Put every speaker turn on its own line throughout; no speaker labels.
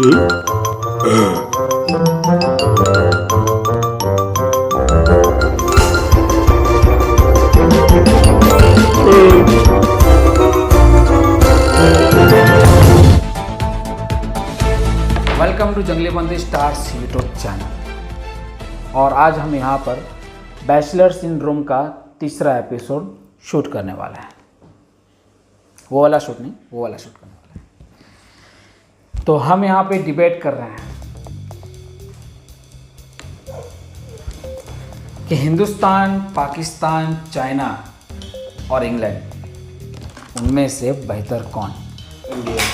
Welcome to जंगली बंदी stars YouTube channel. और आज हम यहाँ पर बैचलर सिंड्रोम का तीसरा एपिसोड शूट करने वाले हैं। वो वाला शूट नहीं, वो वाला शूट करने वाले हैं। तो हम यहाँ पे डिबेट कर रहे हैं कि हिंदुस्तान, पाकिस्तान, चाइना और इंग्लैंड उनमें से बेहतर कौन।
इंडिया।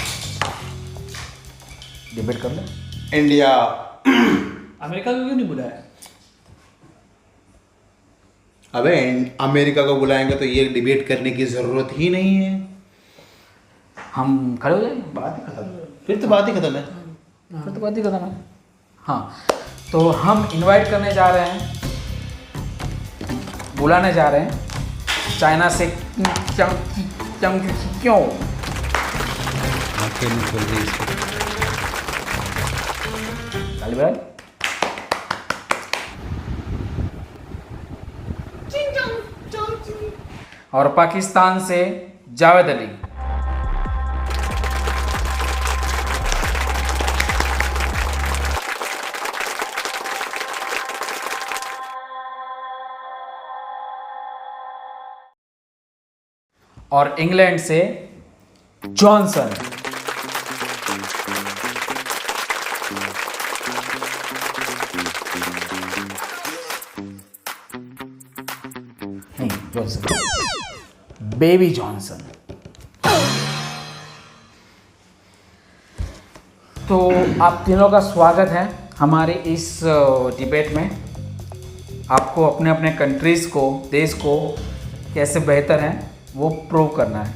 डिबेट कर ले।
इंडिया।
अमेरिका को क्यों नहीं बुलाया?
अबे अमेरिका को बुलाएंगे तो ये डिबेट करने की जरूरत ही नहीं है।
हम खड़े हो जाएंगे,
बात ही खत्म। फिर तो बात ही खत्म है।
फिर तो बात ही खत्म है। हाँ, तो हम इनवाइट करने जा रहे हैं, बुलाने जा रहे हैं चाइना से। क्यों गाली बजाई? और पाकिस्तान से जावेद अली। और इंग्लैंड से जॉनसन। नहीं, जॉनसन, बेबी जॉनसन। तो आप तीनों का स्वागत है हमारे इस डिबेट में। आपको अपने अपने कंट्रीज़ को, देश को कैसे बेहतर हैं वो प्रूव करना है।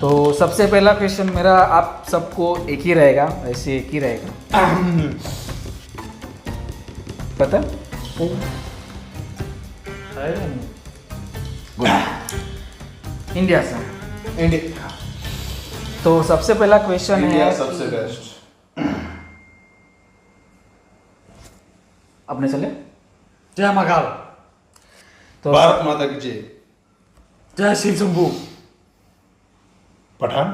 तो सबसे पहला क्वेश्चन मेरा आप सबको एक ही रहेगा, वैसे एक ही रहेगा। पता? इंडिया से।
इंडिया
तो सबसे पहला क्वेश्चन है,
सबसे बेस्ट।
अपने चले।
जय महाकाल,
तो
भारत माता की जय।
जय शिव शंभू।
पठान।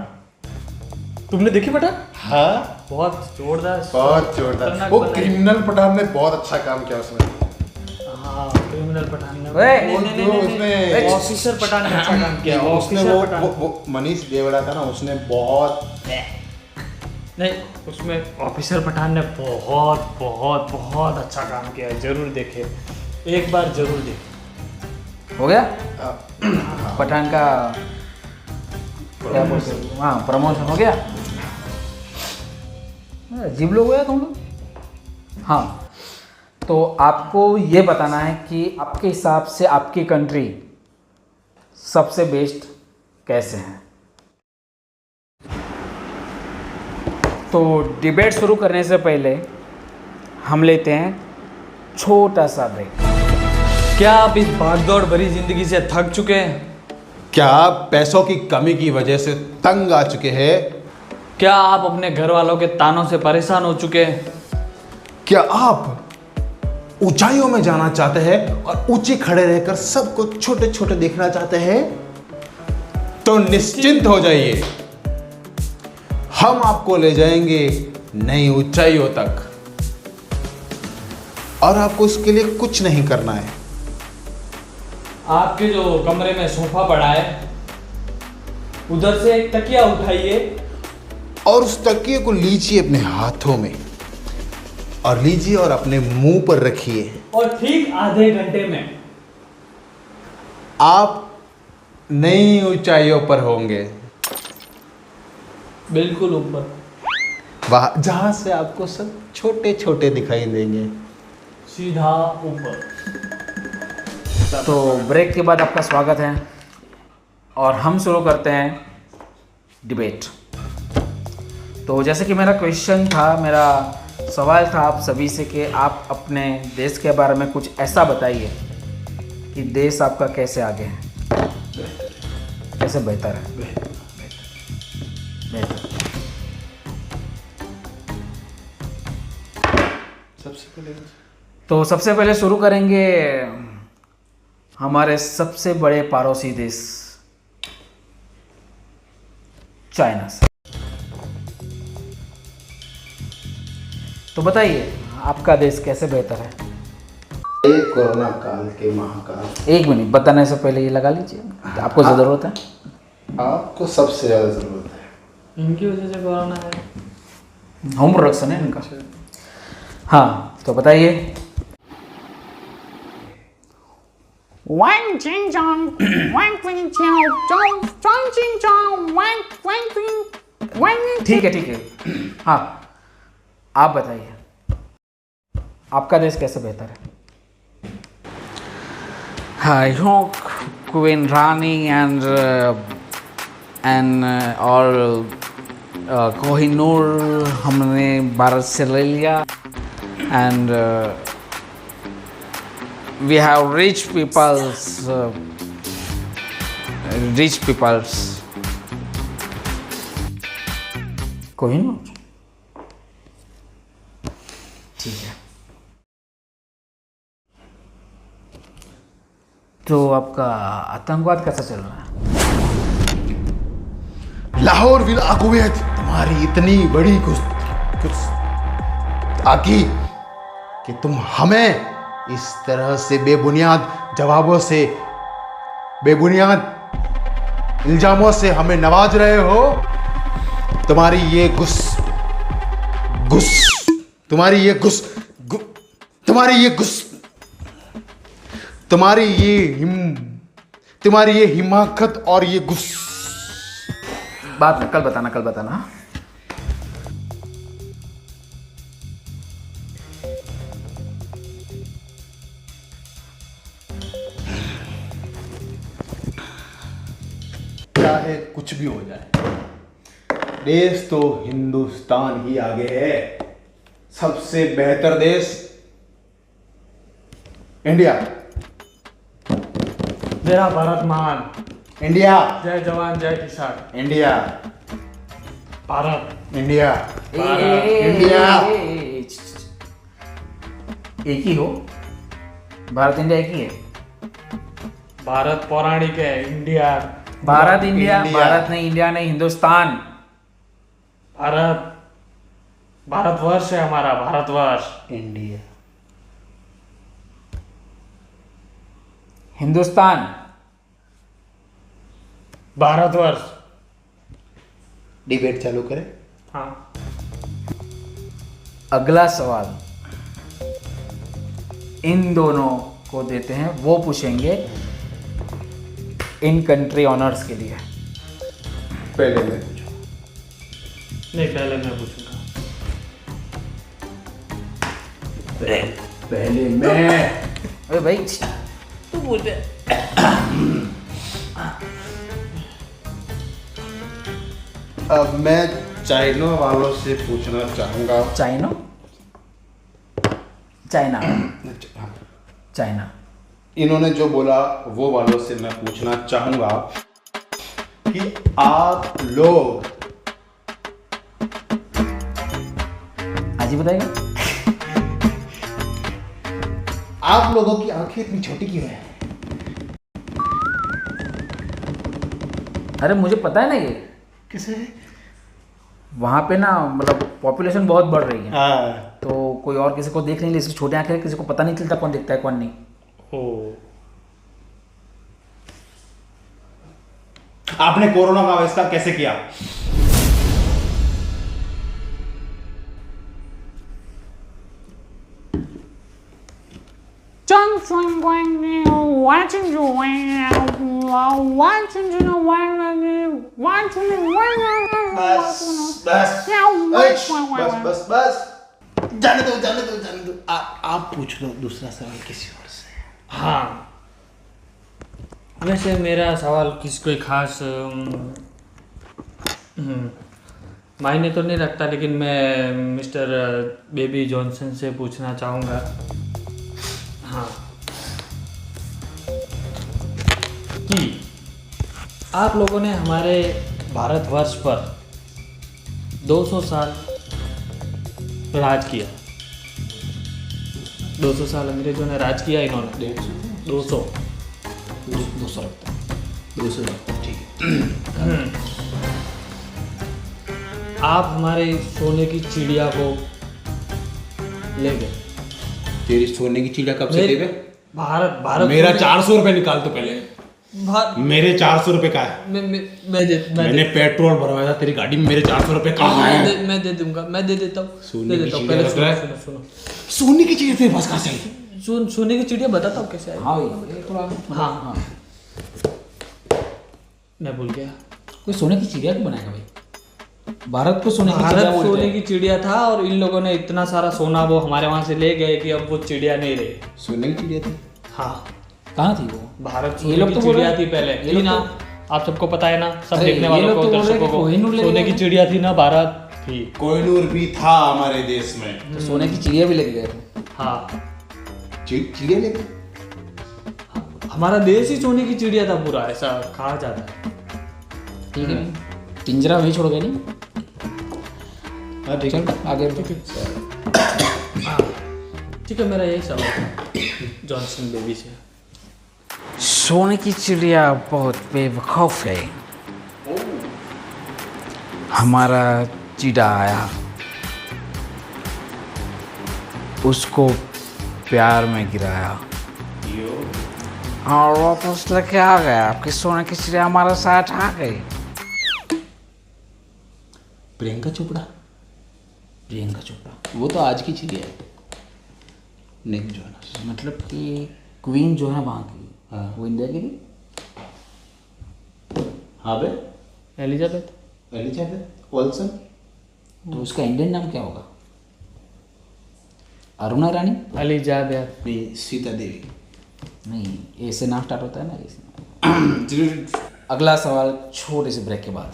तुमने देखी पठान?
हाँ,
बहुत जोरदार,
बहुत जोरदार।
खतरनाक
वो
बनाई।
क्रिमिनल पठान ने बहुत अच्छा काम किया उसमें।
हाँ, क्रिमिनल पठान ने।
वे,
उसमें
ऑफिसर पठान ने अच्छा काम किया।
उसने
ऑफिसर पठान
वो मनीष देवड़ा था ना, उसने बहुत
नहीं, उसमें ऑफिसर पठान ने बहुत बहुत बहुत अच्छा काम किया है। जरूर देखे, एक बार जरूर देखे।
हो गया पठान का क्या बोलते हैं? हाँ, प्रमोशन हो गया। अजीब लोग हो गया तुम लोग। हाँ, तो आपको ये बताना है कि आपके हिसाब से आपकी कंट्री सबसे बेस्ट कैसे है। तो डिबेट शुरू करने से पहले हम लेते हैं छोटा सा ब्रेक।
क्या आप इस भागदौड़ भरी जिंदगी से थक चुके हैं?
क्या आप पैसों की कमी की वजह से तंग आ चुके हैं?
क्या आप अपने घर वालों के तानों से परेशान हो चुके हैं?
क्या आप ऊंचाइयों में जाना चाहते हैं और ऊंचे खड़े रहकर सबको छोटे छोटे देखना चाहते हैं? तो निश्चिंत हो जाइए, हम आपको ले जाएंगे नई ऊंचाइयों तक। और आपको इसके लिए कुछ नहीं करना है।
आपके जो कमरे में सोफा पड़ा है, उधर से एक तकिया उठाइए
और उस तकिए को लीजिए अपने हाथों में और लीजिए और अपने मुंह पर रखिए।
और ठीक आधे घंटे में
आप नई ऊंचाइयों पर होंगे,
बिल्कुल ऊपर,
वहां जहां से आपको सब छोटे छोटे दिखाई देंगे।
सीधा ऊपर।
तो ब्रेक के बाद आपका स्वागत है और हम शुरू करते हैं डिबेट। तो जैसे कि मेरा क्वेश्चन था, मेरा सवाल था आप सभी से कि आप अपने देश के बारे में कुछ ऐसा बताइए कि देश आपका कैसे आगे है, कैसे बेहतर है। तो सबसे पहले शुरू करेंगे हमारे सबसे बड़े पड़ोसी देश चाइना से। तो बताइए आपका देश कैसे बेहतर है?
कोरोना काल के महाकाल।
एक मिनट बताने से पहले ये लगा लीजिए, आपको जो जरूरत है।
आपको सबसे ज्यादा जरूरत है।
इनकी वजह से कोरोना है।
होमवर्क सुने इनका। हाँ तो बताइए।
Wang Jing Zhang, Wang Ping Qiao, Zhang Zhang Jing Zhang, Wang Wang Ping, Wang
ठीक है। हाँ आप बताइए आपका देश कैसे बेहतर है? I hope Queen Rani and और कोहिनूर हमने भारत से ले लिया and we have rich peoples Kohinoor. ठीक है तो आपका आतंकवाद कैसा चल रहा है?
लाहौर विला कुवैत तुम्हारी इतनी बड़ी गुस्ताखी कि तुम हमें इस तरह से बेबुनियाद जवाबों से, बेबुनियाद इल्जामों से हमें नवाज रहे हो। तुम्हारी ये तुम्हारी ये हिमाकत और ये
बात में कल बताना।
चाहे कुछ भी हो जाए, देश तो हिंदुस्तान ही आगे है। सबसे बेहतर देश इंडिया।
मेरा भारत महान।
इंडिया,
जय जवान जय किसान।
इंडिया,
भारत।
इंडिया,
इंडिया एक ही हो। भारत इंडिया एक ही है।
भारत पौराणिक है। India
Bharat India,
India.
Bharat नहीं, इंडिया नहीं, हिंदुस्तान।
भारतवर्ष है हमारा। भारतवर्ष।
इंडिया,
हिंदुस्तान,
भारतवर्ष।
डिबेट चालू करें।
हाँ।
अगला सवाल इन दोनों को देते हैं, वो पूछेंगे इन कंट्री ऑनर्स के लिए।
पहले मैं पूछूं।
नहीं, पहले मैं पूछूंगा।
पहले मैं।
अरे भाई तू बोल दे।
अब मैं चाइना वालों से पूछना चाहूंगा।
चाइना
इन्होंने जो बोला वो वालों से मैं पूछना चाहूंगा कि आप लोग,
आज ही बताएगा।
आप लोगों की आंखें इतनी छोटी क्यों है?
अरे मुझे पता है ना ये
किसे?
वहाँ पे ना मतलब पॉपुलेशन बहुत बढ़ रही है,
हाँ।
तो कोई और किसी को देख नहीं ले, इसकी छोटे आंखें, किसी को पता नहीं चलता कौन दिखता है कौन नहीं।
आपने कोरोना का आविष्कार कैसे किया?
Zhang Feng Guan Liu, watching you
बस जाने दो। आप पूछ लो दूसरा सवाल किसी और से।
हाँ, वैसे मेरा सवाल किसी कोई खास मायने तो नहीं रखता, लेकिन मैं मिस्टर बेबी जॉनसन से पूछना चाहूँगा। हाँ, कि आप लोगों ने हमारे भारतवर्ष पर 200 साल राज किया, 200 साल अंग्रेजों ने राज किया, इन्होंने 200।
200 लगता है, 200 लगता है, ठीक है।
आप हमारे सोने की चिड़िया को ले गए।
तेरी सोने की चिड़िया कब से
मेरे-
देवे?
भारत भारत
मेरा
सोने-
400 रुपए निकाल तो पहले। मेरे 400 रुपए का है। मैंने पेट्रोल भरवाया था तेरी गाड़ी में, मेरे 400 रुपए कहाँ है?
मैं दे दूंगा, मैं दे देता हूँ,
सोने
दे
की
देता हूँ।
चिड़िया
पहले
लग रहा है?
सुनो सुनो
सोने की चिड़िया तेरे पास कहाँ से आई?
सोने की चिड़िया बताता हूँ कैसे आई।
हाँ भाई, ये थोड़ा
हाँ।
हाँ,
मैं भूल गया।
कोई सोने की चिड़िया क्यों बनाएगा भाई? भारत को सोने की चिड़िया
भारत
बोलते
सोने
हैं।
की चिड़िया था और इन लोगों ने इतना सारा सोना वो हमारे वहां से ले गए कि अब वो चिड़िया नहीं रही।
सोने की चिड़िया थी?
हाँ,
कहाँ थी वो?
भारत
ये
सोने
लोग
की
तो बोल
चिड़िया
रहे-
थी पहले,
ये
थी
लोग
ना?
तो-
आप सबको पता है ना, सब
अरे,
देखने
ये
वालों
लोग
को,
तो बोल रहे
दर्शकों
कि
को,
कोहिनूर ले
सोने
गए।
की चिड़िया थी ना, भारत थी।
कोहिनूर भी था हमारे देश में।
तो सोने की चिड़िया भी लेके गए थे।
हाँ,
चिड़िया लेके?
हमारा देश ही सोने की चिड़िया था पूरा, ऐसा कहा जाता है।
ठीक है, पिंजरा वहीं छोड़ गए नहीं।
हाँ, ठीक
चल
है।
आगे
ठीक है, मेरा यही सवाल था जॉनसन बेबी से।
सोने की चिड़िया बहुत बेवकूफ है। हमारा चिड़ा आया, उसको प्यार में गिराया और वापस लेके आ गया। आपकी सोने की चिड़िया हमारे साथ आ गई।
प्रियंका चोपड़ा?
प्रियंका चोपड़ा
वो तो आज की चिड़िया है। Nick Jonas.
मतलब कि क्वीन जो है वहाँ की,
हाँ।
वो इंडिया की थी।
हाँ बे,
एलिजाबेथ।
Elizabeth Olsen.
तो उसका इंडियन नाम क्या होगा? अरुणा रानी?
एलिजाबेथ।
नहीं, सीता देवी।
नहीं, ए से नाम स्टार्ट होता है ना, इसमें। अगला सवाल छोटे से ब्रेक के बाद।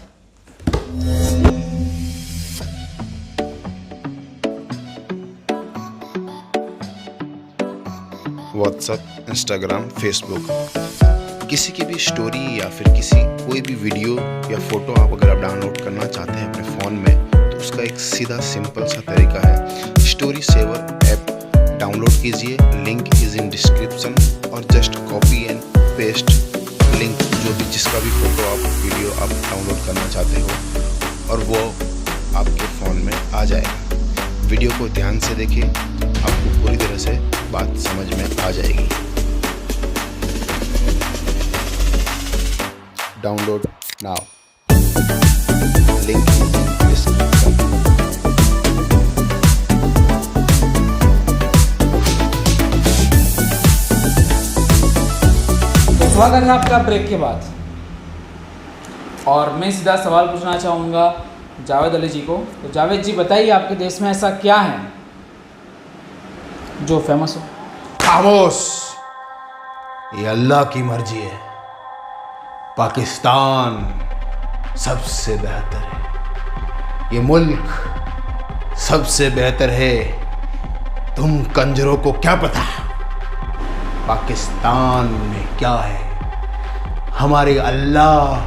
व्हाट्सएप, इंस्टाग्राम, फेसबुक, किसी की भी स्टोरी या फिर किसी कोई भी वीडियो या फोटो आप अगर आप डाउनलोड करना चाहते हैं अपने फ़ोन में, तो उसका एक सीधा सिंपल सा तरीका है। स्टोरी सेवर ऐप डाउनलोड कीजिए, लिंक इज़ इन डिस्क्रिप्शन, और just copy and paste link, जो भी जिसका भी फोटो आप वीडियो आप डाउनलोड करना चाहते हो, और वो आपके फ़ोन में आ जाएगा। वीडियो को ध्यान से देखिए, आपको पूरी तरह से बात समझ में आ जाएगी। Download now, link description.
तो स्वागत है आपका ब्रेक के बाद, और मैं सीधा सवाल पूछना चाहूँगा जावेद अली जी को। तो जावेद जी बताइए, आपके देश में ऐसा क्या है जो फेमस हो?
खामोश, ये अल्लाह की मर्जी है। पाकिस्तान सबसे बेहतर है, ये मुल्क सबसे बेहतर है। तुम कंजरों को क्या पता पाकिस्तान में क्या है? हमारे अल्लाह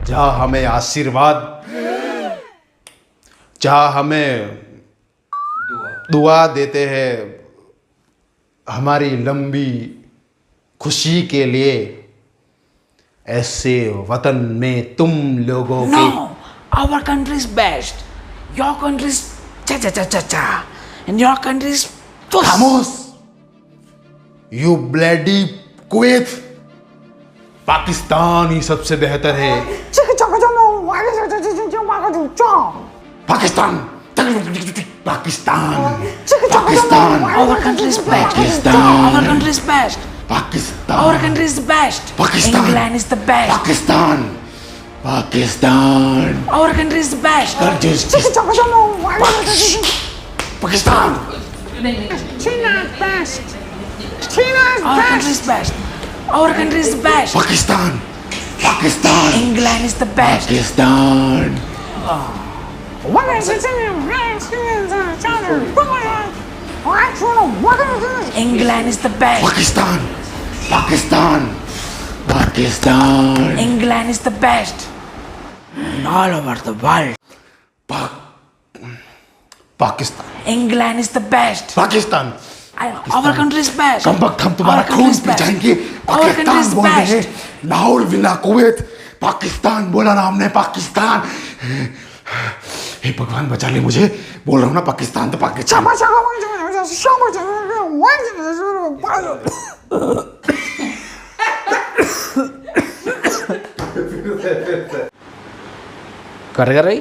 जहाँ हमें आशीर्वाद, जहाँ हमें दुआ देते हैं हमारी लंबी खुशी के लिए, ऐसे वतन में तुम लोगों के
our country is best. Your country is cha cha cha cha cha, and your country is
खामोश, यू ब्लडी कुवैत, पाकिस्तान ही सबसे बेहतर है। Pakistan, Pakistan, Pakistan,
Our country is best.
Pakistan.
Our country is best.
Pakistan,
Our country is best.
Pakistan.
England is the best.
Pakistan, Pakistan,
Our country is best.
Pakistan,
China's best. China's
Our country is
best.
best. Our country is best.
Pakistan, Pakistan,
England is the best.
Pakistan,
What is it in your hands?
England is the best.
Pakistan, Pakistan, Pakistan,
England is the best. In all over the world,
Pakistan,
England is the best.
Pakistan,
Our country is best.
कम वक्त हम तुम्हारा
Our country
खून
is
P
best.
जाएंगे।
Our country
Pakistan
is
बोल रहे हैं,
best.
Lahore villa Kuwait, Pakistan बोला ना हमने, पाकिस्तान। हे भगवान बचा ले मुझे, बोल रहा हूँ ना पाकिस्तान तो पाकिस्तान।
कर रही